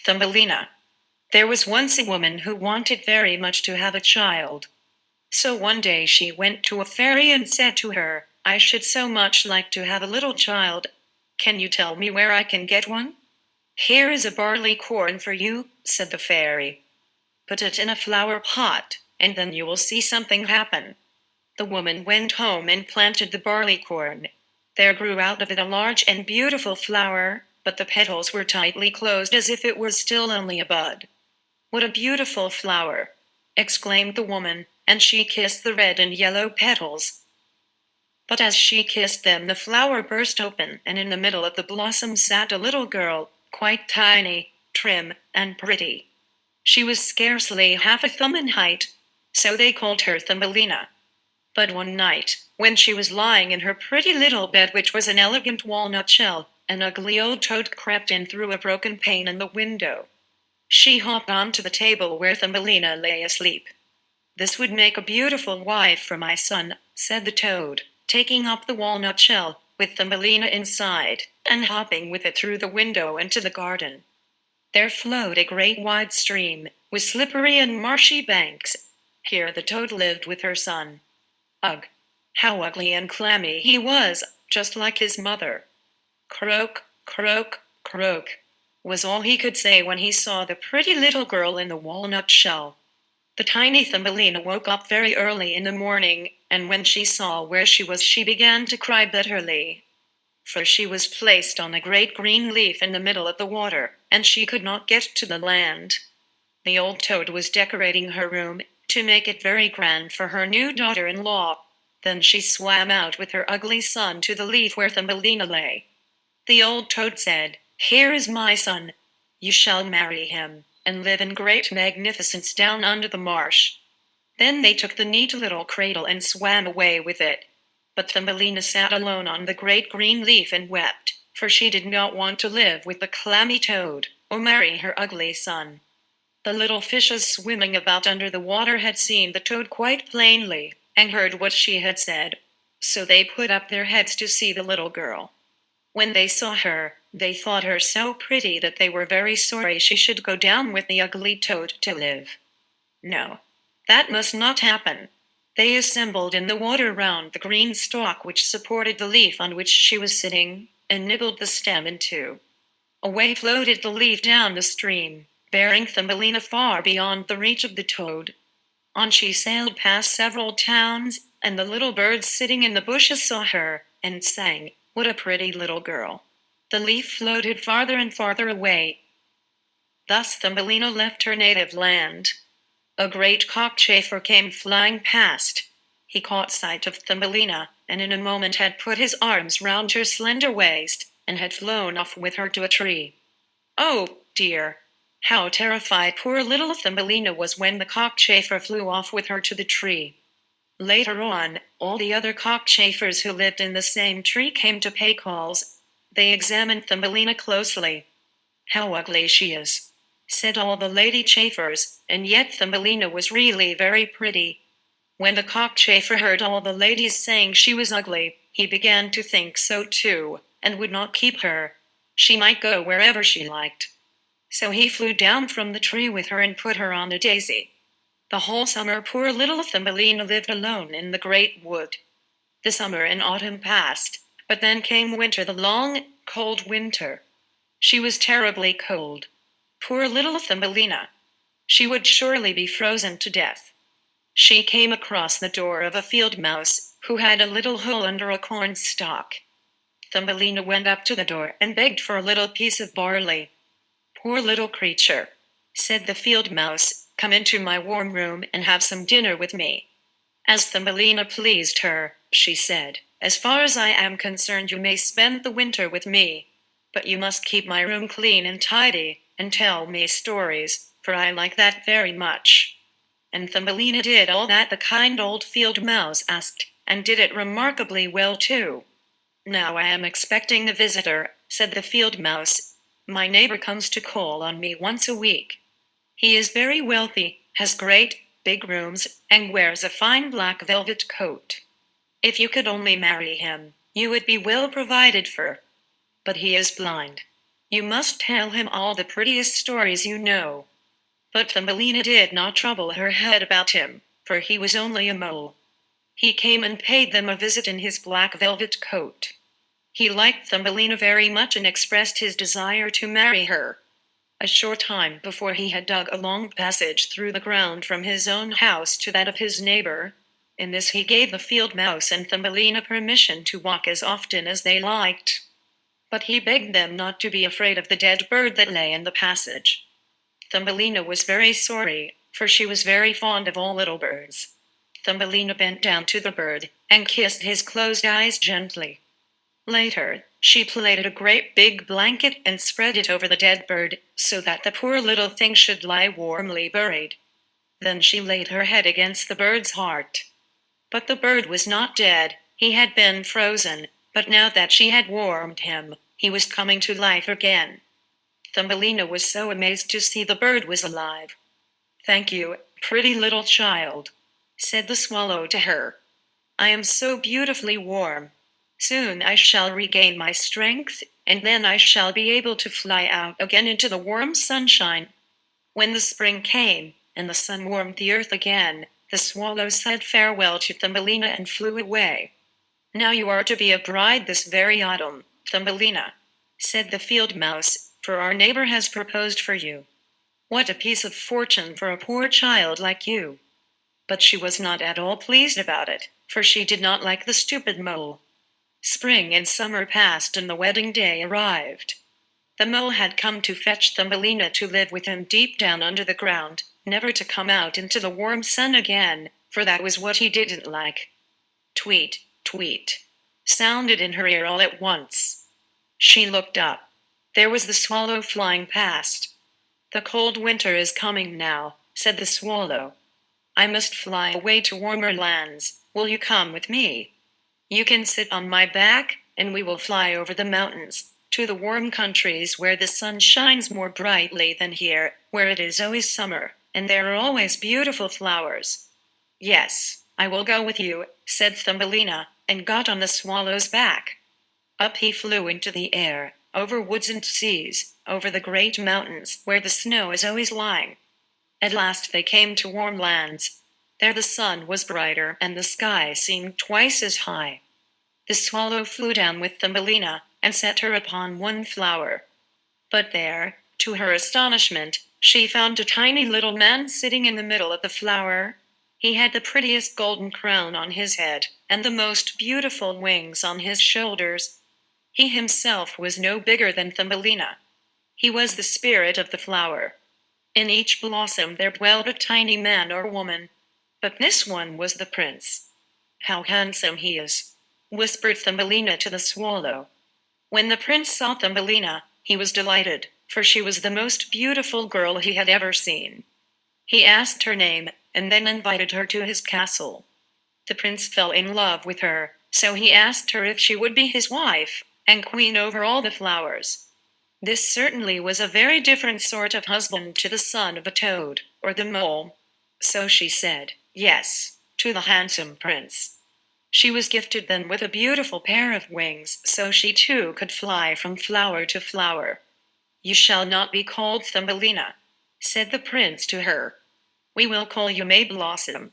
Thumbelina. There was once a woman who wanted very much to have a child. So one day she went to a fairy and said to her, "I should so much like to have a little child. Can you tell me where I can get one?" "Here is a barley corn for you," said the fairy. "Put it in a flower pot, and then you will see something happen." The woman went home and planted the barley corn. There grew out of it a large and beautiful flower, but the petals were tightly closed as if it was still only a bud. "What a beautiful flower!" exclaimed the woman, and she kissed the red and yellow petals. But as she kissed them, the flower burst open, and in the middle of the blossom sat a little girl, quite tiny, trim, and pretty. She was scarcely half a thumb in height, so they called her Thumbelina. But one night, when she was lying in her pretty little bed, which was an elegant walnut shell, an ugly old toad crept in through a broken pane in the window. She hopped onto the table where Thumbelina lay asleep. "This would make a beautiful wife for my son," said the toad, taking up the walnut shell, with Thumbelina inside, and hopping with it through the window into the garden. There flowed a great wide stream, with slippery and marshy banks. Here the toad lived with her son. Ugh! How ugly and clammy he was, just like his mother. "Croak, croak, croak," was all he could say when he saw the pretty little girl in the walnut shell. The tiny Thumbelina woke up very early in the morning, and when she saw where she was, she began to cry bitterly. For she was placed on a great green leaf in the middle of the water, and she could not get to the land. The old toad was decorating her room, to make it very grand for her new daughter-in-law. Then she swam out with her ugly son to the leaf where Thumbelina lay. The old toad said, "Here is my son. You shall marry him, and live in great magnificence down under the marsh." Then they took the neat little cradle and swam away with it. But Thumbelina sat alone on the great green leaf and wept, for she did not want to live with the clammy toad, or marry her ugly son. The little fishes swimming about under the water had seen the toad quite plainly, and heard what she had said. So they put up their heads to see the little girl. When they saw her, they thought her so pretty that they were very sorry she should go down with the ugly toad to live. No, that must not happen. They assembled in the water round the green stalk which supported the leaf on which she was sitting, and nibbled the stem in two. Away floated the leaf down the stream, bearing Thumbelina far beyond the reach of the toad. On she sailed past several towns, and the little birds sitting in the bushes saw her, and sang, "What a pretty little girl." The leaf floated farther and farther away. Thus Thumbelina left her native land. A great cockchafer came flying past. He caught sight of Thumbelina, and in a moment had put his arms round her slender waist, and had flown off with her to a tree. Oh, dear! How terrified poor little Thumbelina was when the cockchafer flew off with her to the tree. Later on, all the other cockchafers who lived in the same tree came to pay calls. They examined Thumbelina closely. "How ugly she is," said all the lady chafers, and yet Thumbelina was really very pretty. When the cockchafer heard all the ladies saying she was ugly, he began to think so too, and would not keep her. She might go wherever she liked. So he flew down from the tree with her and put her on a daisy. The whole summer poor little Thumbelina lived alone in the great wood. The summer and autumn passed, but then came winter, the long, cold winter. She was terribly cold. Poor little Thumbelina! She would surely be frozen to death. She came across the door of a field mouse, who had a little hole under a corn stalk. Thumbelina went up to the door and begged for a little piece of barley. "Poor little creature," said the field mouse, "come into my warm room and have some dinner with me." As Thumbelina pleased her, she said, "As far as I am concerned, you may spend the winter with me. But you must keep my room clean and tidy, and tell me stories, for I like that very much." And Thumbelina did all that the kind old field mouse asked, and did it remarkably well too. "Now I am expecting a visitor," said the field mouse. "My neighbor comes to call on me once a week. He is very wealthy, has great, big rooms, and wears a fine black velvet coat. If you could only marry him, you would be well provided for. But he is blind. You must tell him all the prettiest stories you know." But Thumbelina did not trouble her head about him, for he was only a mole. He came and paid them a visit in his black velvet coat. He liked Thumbelina very much and expressed his desire to marry her. A short time before he had dug a long passage through the ground from his own house to that of his neighbor. In this he gave the field mouse and Thumbelina permission to walk as often as they liked. But he begged them not to be afraid of the dead bird that lay in the passage. Thumbelina was very sorry, for she was very fond of all little birds. Thumbelina bent down to the bird and kissed his closed eyes gently. Later, she plaited a great big blanket and spread it over the dead bird, so that the poor little thing should lie warmly buried. Then she laid her head against the bird's heart. But the bird was not dead, he had been frozen, but now that she had warmed him, he was coming to life again. Thumbelina was so amazed to see the bird was alive. "Thank you, pretty little child," said the swallow to her. "I am so beautifully warm. Soon I shall regain my strength, and then I shall be able to fly out again into the warm sunshine." When the spring came, and the sun warmed the earth again, the swallow said farewell to Thumbelina and flew away. "Now you are to be a bride this very autumn, Thumbelina," said the field mouse, "for our neighbor has proposed for you." What a piece of fortune for a poor child like you! But she was not at all pleased about it, for she did not like the stupid mole. Spring and summer passed and the wedding day arrived. The mole had come to fetch Thumbelina to live with him deep down under the ground, never to come out into the warm sun again, for that was what he didn't like. Tweet, tweet, sounded in her ear all at once. She looked up. There was the swallow flying past. "The cold winter is coming now," said the swallow. "I must fly away to warmer lands. Will you come with me? You can sit on my back, and we will fly over the mountains, to the warm countries where the sun shines more brightly than here, where it is always summer, and there are always beautiful flowers." "Yes, I will go with you," said Thumbelina, and got on the swallow's back. Up he flew into the air, over woods and seas, over the great mountains where the snow is always lying. At last they came to warm lands. There the sun was brighter and the sky seemed twice as high. The swallow flew down with Thumbelina and set her upon one flower. But there, to her astonishment, she found a tiny little man sitting in the middle of the flower. He had the prettiest golden crown on his head and the most beautiful wings on his shoulders. He himself was no bigger than Thumbelina. He was the spirit of the flower. In each blossom there dwelled a tiny man or woman. But this one was the prince. "How handsome he is," whispered Thumbelina to the swallow. When the prince saw Thumbelina, he was delighted, for she was the most beautiful girl he had ever seen. He asked her name, and then invited her to his castle. The prince fell in love with her, so he asked her if she would be his wife, and queen over all the flowers. This certainly was a very different sort of husband to the son of a toad, or the mole. So she said, yes, to the handsome prince. She was gifted then with a beautiful pair of wings, so she too could fly from flower to flower. "You shall not be called Thumbelina," said the prince to her. "We will call you May Blossom."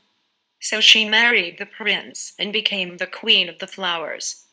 So she married the prince and became the queen of the flowers.